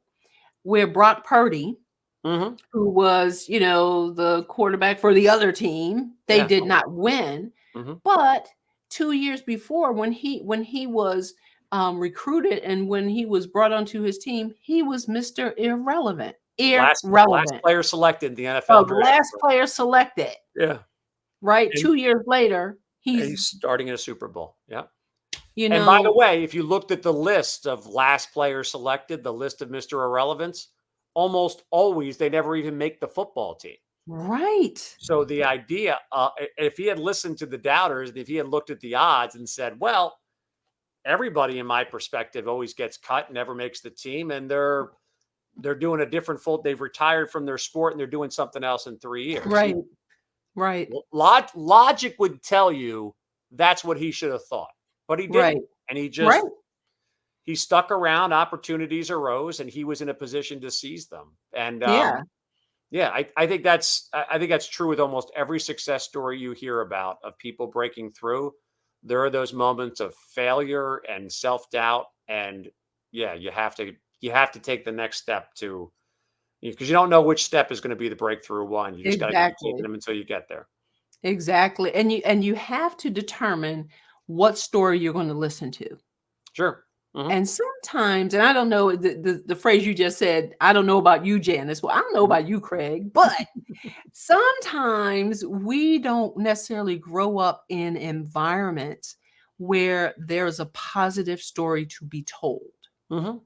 where Brock Purdy, Mhm. who was, the quarterback for the other team, they Yeah. did not win. Mhm. But 2 years before, when he was recruited and when he was brought onto his team, he was Mr. Irrelevant. Last Irrelevant. player selected in the The NFL draft. last player selected, Yeah. right? And 2 years later, and he's he's starting in a Super Bowl. Yeah. You And by the know, way, if you looked at the list of last players selected, the list of Mr. Irrelevance, almost always they never even make the football team. right, So the idea, if he had listened to the doubters, if he had looked at the odds and said, well, everybody in my perspective always gets cut, never makes the team, and they're doing a different they've retired from their sport and they're doing something else in 3 years. right, right, Logic would tell you that's what he should have thought, but he right, didn't. And right. he stuck around, opportunities arose, and he was in a position to seize them. And Yeah, yeah, I think that's true with almost every success story you hear about of people breaking through. There are those moments of failure and self-doubt. And yeah, you have to take the next step to, because you don't know which step is going to be the breakthrough one. You just got to keep taking exactly. them until you get there. Exactly. And you have to determine what story you're going to listen to. Sure. Hmm. And sometimes, and I don't know the phrase you just said, I don't know about you, Janice. Well, I don't know about you, Craig, but sometimes we don't necessarily grow up in environments where there's a positive story to be told. Hmm.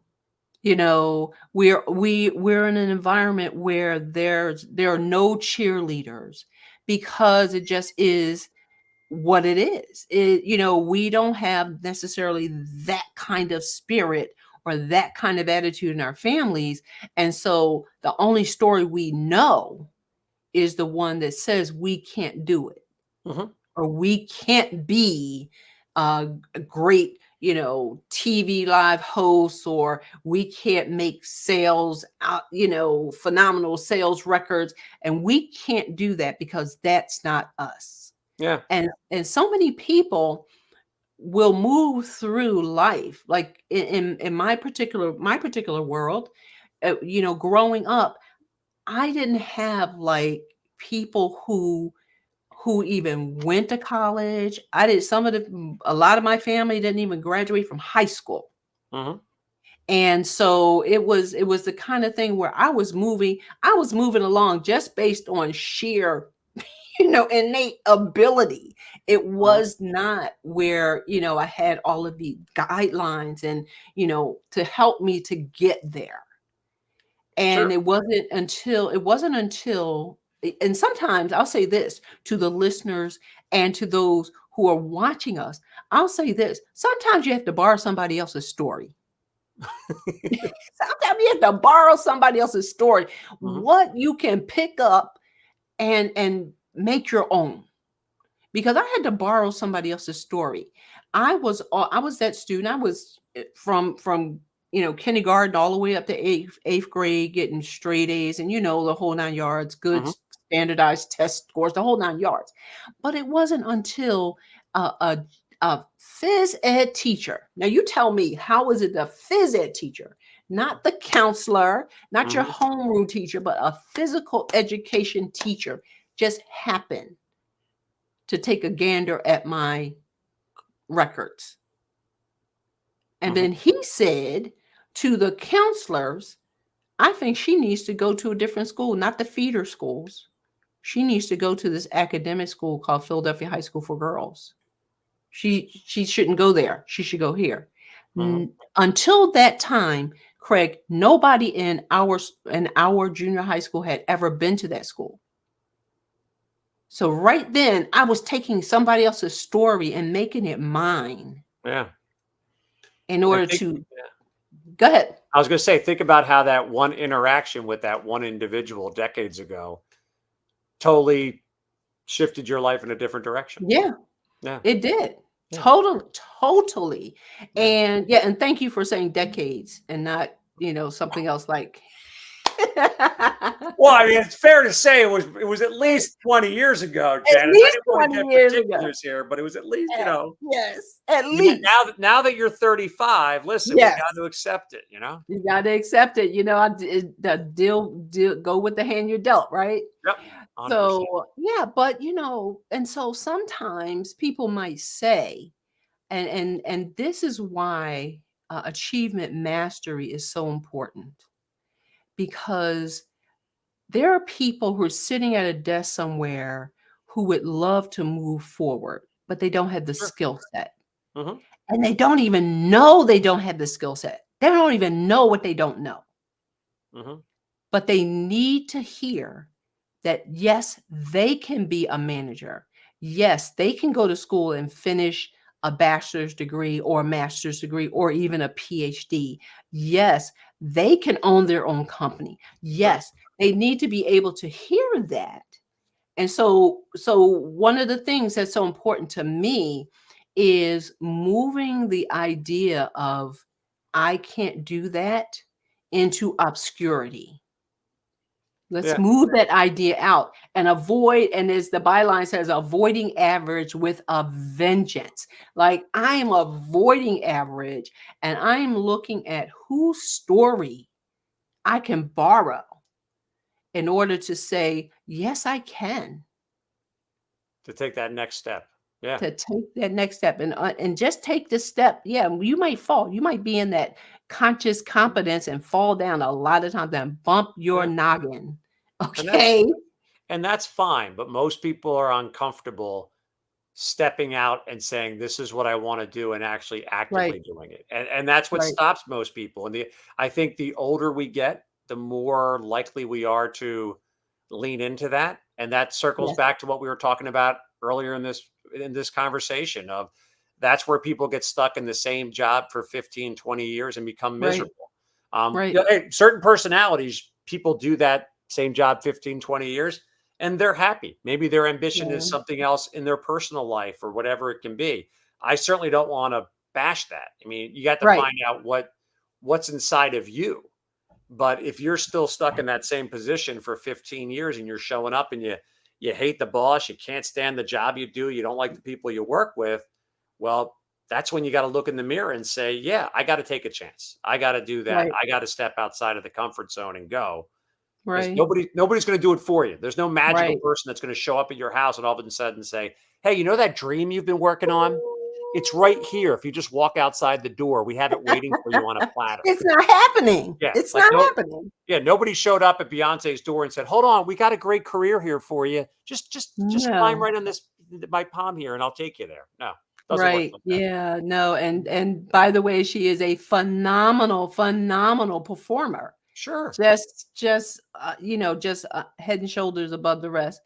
You know, we're in an environment where there are no cheerleaders because it just is what it is. We don't have necessarily that kind of spirit or that kind of attitude in our families. And so the only story we know is the one that says we can't do it Hmm. or we can't be a great, TV live hosts, or we can't make sales out, phenomenal sales records. And we can't do that because that's not us. Yeah. And so many people will move through life like in my particular world. Growing up, I didn't have like people who even went to college. I did some of the A lot of my family didn't even graduate from high school. Hmm. And so it was the kind of thing where I was moving along just based on sheer innate ability. It Hmm. was not where, I had all of the guidelines and, to help me to get there. And Sure. it wasn't until, and sometimes I'll say this to the listeners and to those who are watching us. I'll say this: sometimes you have to borrow somebody else's story. Sometimes you have to borrow somebody else's story, Hmm. what you can pick up and make your own. Because I had to borrow somebody else's story. I was that student. I was from kindergarten all the way up to eighth grade, getting straight A's and the whole 9 yards, good Hmm. standardized test scores, the whole 9 yards. But it wasn't until a phys ed teacher. Now you tell me, how is it a phys ed teacher, not the counselor, not your Hmm. homeroom teacher, but a physical education teacher just happened to take a gander at my records. And Hmm. then he said to the counselors, I think she needs to go to a different school, not the feeder schools. She needs to go to this academic school called Philadelphia High School for Girls. She shouldn't go there. She should go here. Hmm. Until that time, Craig, nobody in our junior high school had ever been to that school. So right then, I was taking somebody else's story and making it mine Yeah. in I order think, to yeah. go ahead. I was going to say, think about how that one interaction with that one individual decades ago totally shifted your life in a different direction. Yeah, Yeah. it did. Yeah. Totally. Yeah. And yeah, and thank you for saying decades and not, something else like at Well, I mean, it's fair to say it was at least 20 years ago, Janice. I least didn't want to 20 get years ago. particulars here, but it was at least, At- yes, at now least. now that you're 35, listen, we Yes. got to accept it, You got to accept it. The deal, go with the hand you're dealt, right? Yep. 100%. So, yeah, but and so sometimes people might say, and this is why achievement mastery is so important, because there are people who are sitting at a desk somewhere who would love to move forward, but they don't have the Sure. skill set. Hmm. and they don't even know they don't have the skill set. They don't even know what they don't know. Hmm. But they need to hear that, yes, they can be a manager. Yes, they can go to school and finish a bachelor's degree or a master's degree or even a PhD. Yes, they can own their own company. Sure. Yes, they need to be able to hear that. And so one of the things that's so important to me is moving the idea of I can't do that into obscurity. Let's Yeah. move that idea out and avoid, and as the byline says, avoiding average with a vengeance. Like I am avoiding average and I am looking at whose story I can borrow in order to say, yes, I can, To take that next step. Yeah. to take that next step and just take the step. Yeah, you might fall. You might be in that conscious competence and fall down a lot of times and bump your Yeah. noggin. And that's Okay. and that's fine. But most people are uncomfortable stepping out and saying, "This is what I want to do," and actually Right. actively doing it. And that's what Right. stops most people. And I think the older we get, the more likely we are to lean into that. And that circles Yes. back to what we were talking about earlier in this conversation of that's where people get stuck in the same job for 15, 20 years and become Right. miserable. Right. Hey, certain personalities, people do that same job 15, 20 years and they're happy. Maybe their ambition is Yeah. something else in their personal life or whatever it can be. I certainly don't want to bash that. I mean, you got to Right. find out what's inside of you. But if you're still stuck in that same position for 15 years and you're showing up and you hate the boss, you can't stand the job you do, you don't like the people you work with, well, that's when you got to look in the mirror and say, yeah, I got to take a chance. I got to do that. Right. I got to step outside of the comfort zone and go because Right. nobody's going to do it for you. There's no magical Right. person that's going to show up at your house and all of a sudden say, "Hey, you know that dream you've been working on? It's right here. If you just walk outside the door, we have it waiting for you on a platter." It's not happening. Yeah, It's like not no, happening. yeah, nobody showed up at Beyonce's door and said, "Hold on, we got a great career here for you. Just climb No. right on this my palm here, and I'll take you there." No, doesn't work Right. like that. Yeah. No. And by the way, she is a phenomenal, phenomenal performer. Sure. Just head and shoulders above the rest,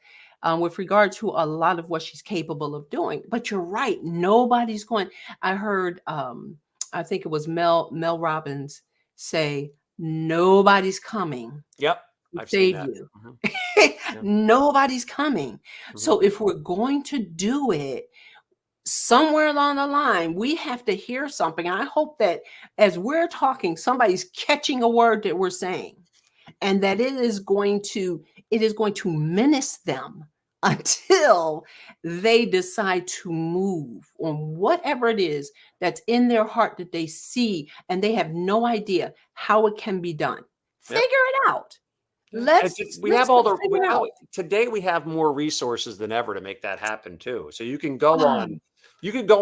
with regard to a lot of what she's capable of doing. But you're right. Nobody's going. I heard, I think it was Mel Robbins say, nobody's coming Yep, to I've seen save that. you. Mhm. Yeah. Nobody's coming. Mhm. So if we're going to do it, somewhere along the line, we have to hear something. I hope that as we're talking, somebody's catching a word that we're saying, and that it is going to menace them until they decide to move on whatever it is that's in their heart that they see, and they have no idea how it can be done. Figure Yep. it out. Yeah, and we Let's have all the figure out. today we have more resources than ever to make that happen too. So Um, you can go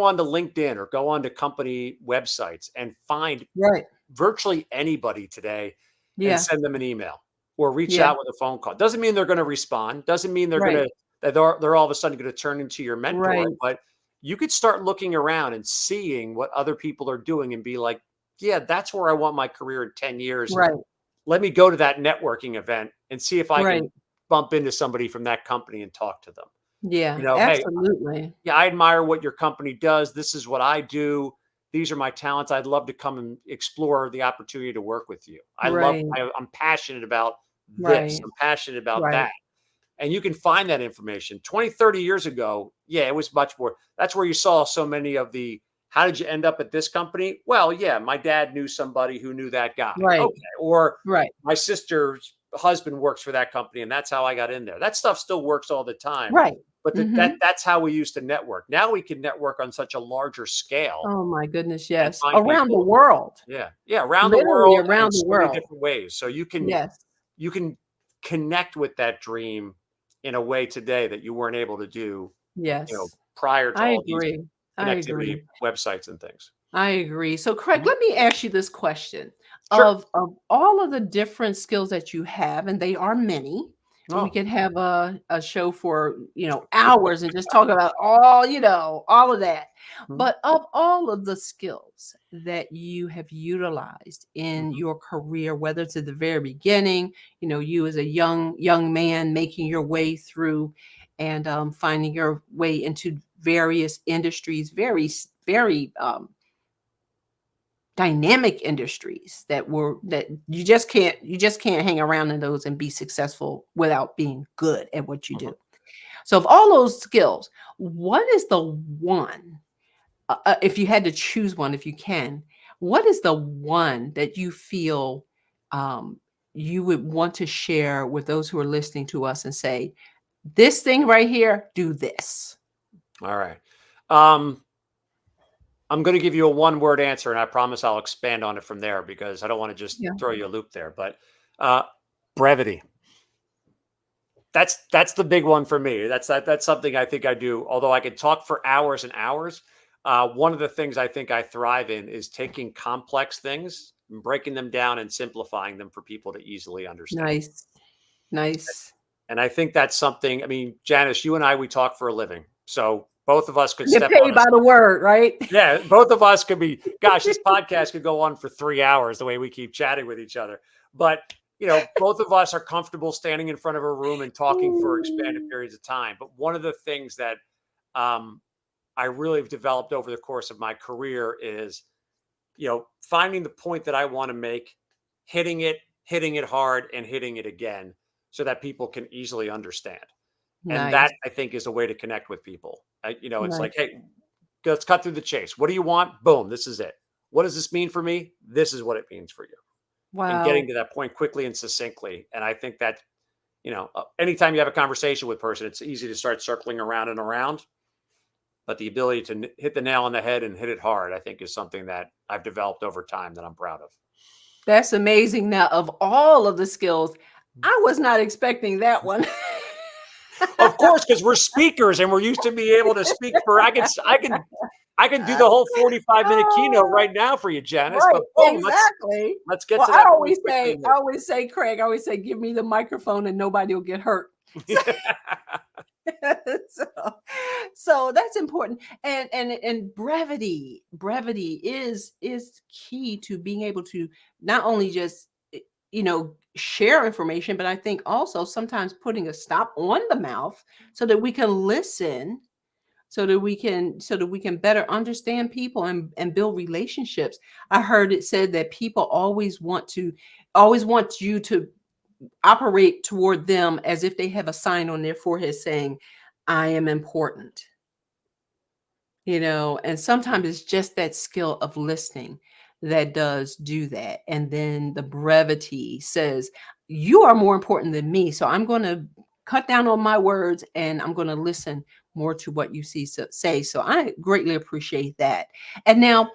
on to LinkedIn or go on to company websites and find right. virtually anybody today and Yeah. send them an email or reach Yeah. out with a phone call. Doesn't mean they're going to respond. Doesn't mean Right. they're all of a sudden going to turn into your mentor, Right. but you could start looking around and seeing what other people are doing and be like, yeah, that's where I want my career in 10 years. Right. Let me go to that networking event and see if I Right. can bump into somebody from that company and talk to them. Yeah. Hey, Absolutely. yeah, I admire what your company does. This is what I do. These are my talents. I'd love to come and explore the opportunity to work with you. Right. I'm passionate about this. Right. I'm passionate about Right. that. And you can find that information 20, 30 years ago. Yeah, it was much more. That's where you saw so many of the, how did you end up at this company? Well, yeah, my dad knew somebody who knew that guy. Right. Okay. Or Right. my sister's husband works for that company and that's how I got in there. That stuff still works all the time. Right. But Mhm. that's how we used to network. Now we can network on such a larger scale Oh my goodness, and yes. find Around the people. world. Yeah. Yeah. Around the Literally world and around the so many world. different ways. So Yes. you can connect with that dream in a way today that you weren't able to do, Yes. prior to I all these agree. I connectivity agree. websites and things. I agree. So Craig, Mhm. let me ask you this question. Sure. Of all of the different skills that you have, and they are many, We Oh. could have a show for, hours and just talk about all of that. Mhm. But of all of the skills that you have utilized in Mhm. your career, whether it's at the very beginning, you as a young man making your way through and finding your way into various industries, very dynamic industries that you just can't hang around in those and be successful without being good at what you do. Mhm. So of all those skills, what is the one, if you had to choose one, if you can, what is the one that you feel um, you would want to share with those who are listening to us and say, this thing right here, do this? All right. Um, I'm going to give you a one-word answer, and I promise I'll expand on it from there because I don't want to just Yeah. throw you a loop there. But uh, brevity. That's the big one for me. That's something I think I do. Although I could talk for hours and hours, one of the things I think I thrive in is taking complex things, and breaking them down, and simplifying them for people to easily understand. Nice. Nice. And I think that's something. I mean, Janice, you and I, we talk for a living, so both of us could Get step on paid a. by the word, right? Yeah, both of us could be. Gosh, this podcast could go on for 3 hours the way we keep chatting with each other. But both of us are comfortable standing in front of a room and talking for expanded periods of time. But one of the things that um, I really have developed over the course of my career is, finding the point that I want to make, hitting it hard, and hitting it again, so that people can easily understand. And Nice. that I think is a way to connect with people. It's Nice. like, hey, let's cut through the chase. What do you want? Boom, this is it. What does this mean for me? This is what it means for you. And getting Wow. to that point quickly and succinctly. And I think that, anytime you have a conversation with a person, it's easy to start circling around and around. But the ability to hit the nail on the head and hit it hard, I think, is something that I've developed over time that I'm proud of. That's amazing. Now, of all of the skills, I was not expecting that one. Of course, because we're speakers and we're used to be able to speak for. I can do the whole 45-minute keynote Oh, right now for you, Janice. right, But boom, exactly. let's get Well, to I that point always quickly. say, I always say, Craig, I always say, give me the microphone and nobody will get hurt. so, so that's important. And brevity is key to being able to not only just share information, but I think also sometimes putting a stop on the mouth so that we can listen, so that we can better understand people and build relationships. I heard it said that people always want you to operate toward them as if they have a sign on their forehead saying, I am important. And sometimes it's just that skill of listening that does do that. And then the brevity says, you are more important than me. So I'm going to cut down on my words and I'm going to listen more to what you say. So I greatly appreciate that. And now,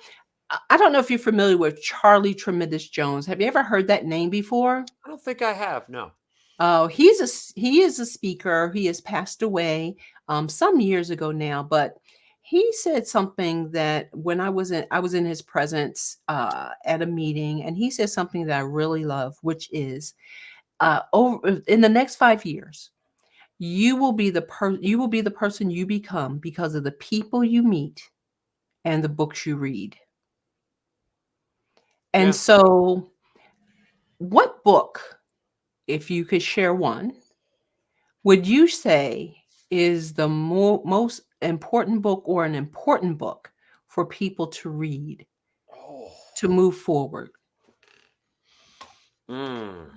I don't know if you're familiar with Charlie Tremendous Jones. Have you ever heard that name before? I don't think I have. No. Oh, he is a speaker. He has passed away some years ago now, but he said something that when I was in his presence at a meeting, and he said something that I really love, which is over in the next 5 years, you will be the person you become because of the people you meet and the books you read. And Yeah. so, what book, if you could share one, would you say is the most important book or an important book for people to read Oh. to move forward? Mm.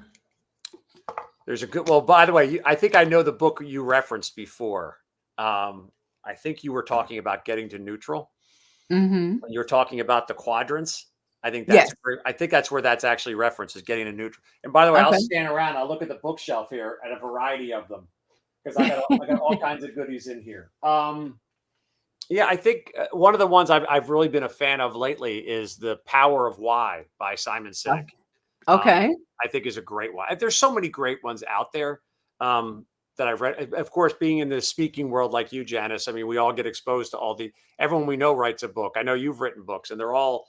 There's a good. Well, by the way, I think I know the book you referenced before. I think you were talking about getting to neutral. Mhm. When you're talking about the quadrants, I think Yes. that's where that's actually referenced, is getting to neutral. And by the way, I'll Okay. stand around. I'll look at the bookshelf here at a variety of them because I got all kinds of goodies in here. Yeah, I think one of the ones I've really been a fan of lately is The Power of Why by Simon Oh, Sinek. Um, okay. I think is a great one. There's so many great ones out there that I've read. Of course, being in the speaking world like you, Janice, I mean, we all get exposed to everyone we know writes a book. I know you've written books, and they're all.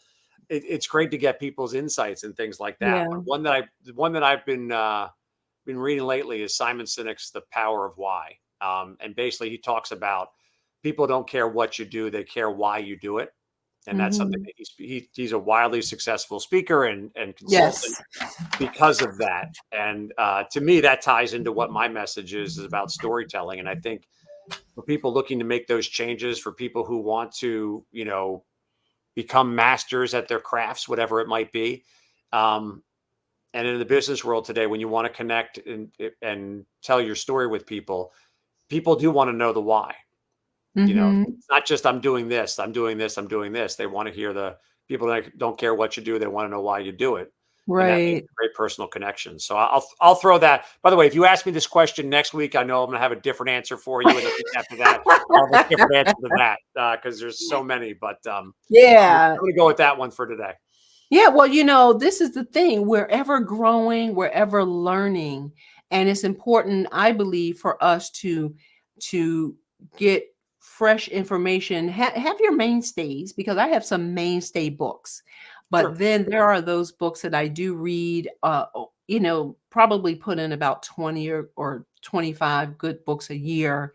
It's great to get people's insights and things like that. Yeah. But one that I've been been reading lately is Simon Sinek's The Power of Why. And basically he talks about people don't care what you do, they care why you do it. And that's something Mhm. that he's a wildly successful speaker and consultant Yes. because of that. And to me, that ties into what my message is about storytelling. And I think for people looking to make those changes, for people who want to, become masters at their crafts, whatever it might be. And in the business world today, when you want to connect and tell your story with people, people do want to know the why. Mhm. It's not just I'm doing this, I'm doing this, I'm doing this. They want to hear the people that don't care what you do. They want to know why you do it. And that makes Right. a great personal connection. So I'll throw that. By the way, if you ask me this question next week, I know I'm going to have a different answer for you. And the week after that, I'll have a different answer to that because there's so many. But I'm Yeah. going to go with that one for today. Yeah, well, this is the thing. We're ever growing, we're ever learning, and it's important, I believe, for us to get fresh information. Have your mainstays because I have some mainstay books, but Sure. then there are those books that I do read. Probably put in about 20 or 25 good books a year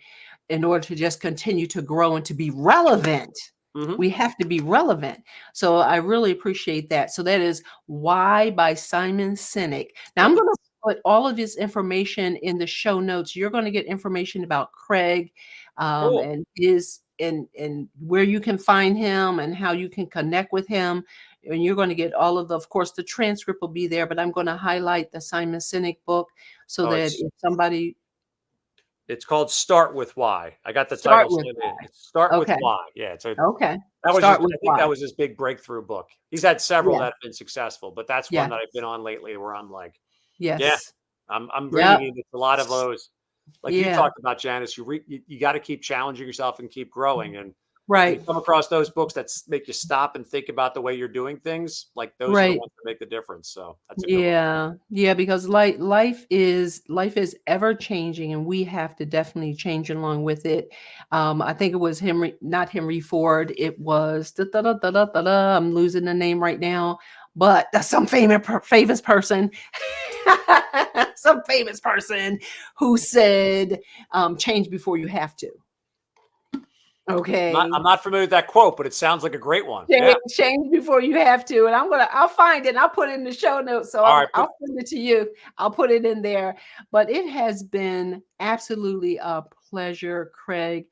in order to just continue to grow and to be relevant. Hmm. We have to be relevant. So I really appreciate that. So that is Why by Simon Sinek. Now I'm Yep. going to put all of his information in the show notes. You're going to get information about Craig Cool. and his and where you can find him and how you can connect with him. And you're going to get all of course, the transcript will be there, but I'm going to highlight the Simon Sinek book so Oh, that if somebody it's called Start with Why. I got the title. start with It's Start with okay, Why. Yeah. So okay, that was start just, with I think why. that was his big breakthrough book. He's had several Yeah, that have been successful, but that's one yeah, that I've been on lately where I'm like, yeah, yes, I'm yep, reading into a lot of those. Like you yeah. talked about, Janice, you got to keep challenging yourself and keep growing. And when you Right, come across those books that make you stop and think about the way you're doing things, like those are the right. ones that make the difference. So that's a good one. Yeah, yeah, because life is ever changing, and we have to definitely change along with it. I think it was Henry, not Henry Ford. It was I'm losing the name right now, but that's some famous person, some famous person who said, "Change before you have to." Okay. I'm not familiar with that quote, but it sounds like a great one. Yeah. Change before you have to, and I'll find it, and I'll put it in the show notes, so All right. I'll send it to you. I'll put it in there, but it has been absolutely a pleasure, Craig,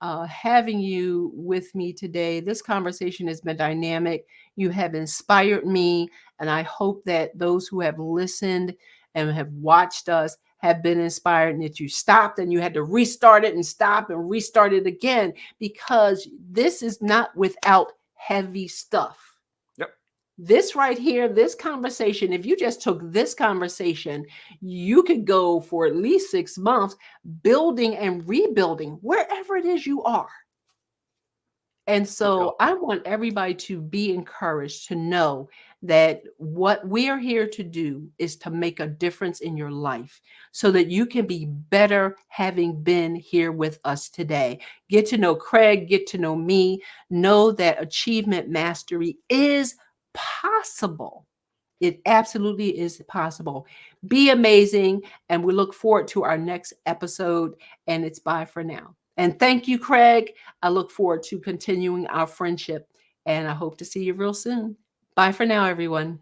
having you with me today. This conversation has been dynamic. You have inspired me, and I hope that those who have listened and have watched us have been inspired, and that you stopped and you had to restart it and stop and restart it again, because this is not without heavy stuff. Yep. This right here, this conversation, if you just took this conversation, you could go for at least 6 months building and rebuilding wherever it is you are. And No so doubt. I want everybody to be encouraged to know that what we are here to do is to make a difference in your life so that you can be better having been here with us today. Get to know Craig, get to know me, know that achievement mastery is possible. It absolutely is possible. Be amazing. And we look forward to our next episode. And it's bye for now. And thank you, Craig. I look forward to continuing our friendship. And I hope to see you real soon. Bye for now, everyone.